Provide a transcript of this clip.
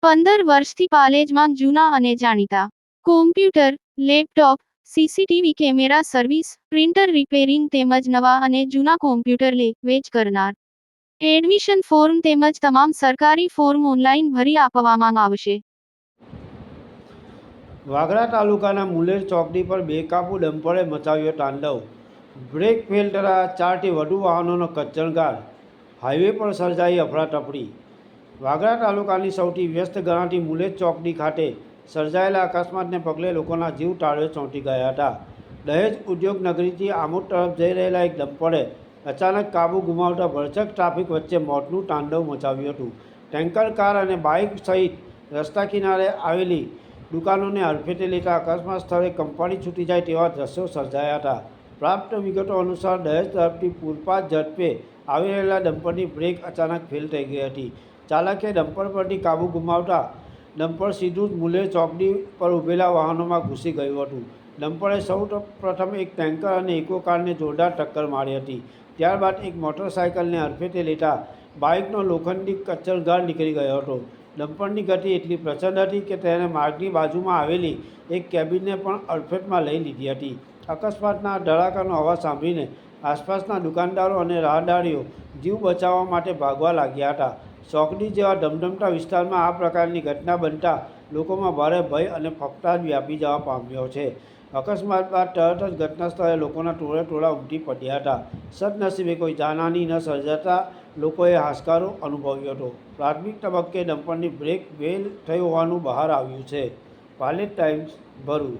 15 વર્ષથી પાલેજમાં જૂના અને જાણીતા computer, laptop, CCTV camera service, printer repairing તેમજ નવા અને જૂના કોમ્પ્યુટર લે-વેચ કરનાર. એડમિશન ફોર્મ તેમજ તમામ સરકારી ફોર્મ ઓનલાઈન ભરી આપવામાં આવશે. વાગરા તાલુકાના મુલેર ચોકડી પર બેકાબુ ડમ્પરે મચાવ્યો તાંડવ. બ્રેક ફેલ થતાં 4થી વધુ વાહનોનો કચ્ચરગાર. હાઈવે પર સર્જાઈ અફરાતફરી. વાગરા તાલુકાની સૌથી વ્યસ્ત ગણાતી મુલેર ચોકડી ખાતે સર્જાયેલા અકસ્માતને પગલે લોકોના જીવ તાળવે ચોંટી ગયા હતા. દહેજ ઉદ્યોગ નગરીથી આમોદ તરફ જઈ રહેલા એક ડમ્પરે અચાનક કાબુ ગુમાવતા ભરચક ટ્રાફિક વચ્ચે મોતનું તાંડવ મચાવ્યું હતું. ટેન્કર કાર અને બાઇક સહિત રસ્તા કિનારે આવેલી દુકાનોને અડફેટે લેતા અકસ્માત સ્થળે કંપાળી છૂટી જાય તેવા દ્રશ્યો સર્જાયા હતા. પ્રાપ્ત વિગતો અનુસાર દહેજ તરફથી પૂરપાટ ઝડપે આવી રહેલા ડમ્પરની બ્રેક અચાનક ફેલ થઈ ગઈ હતી. ચાલકે ડમ્પર પરથી કાબુ ગુમાવતા ડમ્પર સીધું જ મુલેર ચોકડી પર ઊભેલા વાહનોમાં ઘૂસી ગયું હતું. ડમ્પરે સૌ પ્રથમ એક ટેન્કર અને ઇકો કારને જોરદાર ટક્કર મારી હતી. ત્યારબાદ એક મોટરસાયકલને અડફેટે લેતા બાઇકનો લોખંડી કચ્ચરગાર નીકળી ગયો હતો. ડમ્પરની ગતિ એટલી પ્રચંડ હતી કે તેણે માર્ગની બાજુમાં આવેલી એક કેબિનને પણ અડફેટમાં લઈ લીધી હતી. અકસ્માતના ધડાકાનો અવાજ સાંભળીને આસપાસના દુકાનદારો અને રાહદારીઓ જીવ બચાવવા માટે ભાગવા લાગ્યા હતા. ચોકડી જેવા ધમધમતા વિસ્તારમાં આ પ્રકારની ઘટના બનતા લોકોમાં ભારે ભય અને ફફડાટ વ્યાપી જવા પામ્યો છે. અકસ્માત બાદ તરત જ ઘટના સ્થળે લોકોના ટોળે ઉમટી પડ્યા હતા. સદનસીબે કોઈ જાનહાનિ ન સર્જાતા લોકોએ હાશકારો અનુભવ્યો હતો. પ્રાથમિક તબક્કે ડમ્પરની બ્રેક ફેલ થઈ હોવાનું બહાર આવ્યું છે. પાલેજ ટાઈમ્સ, ભરૂચ.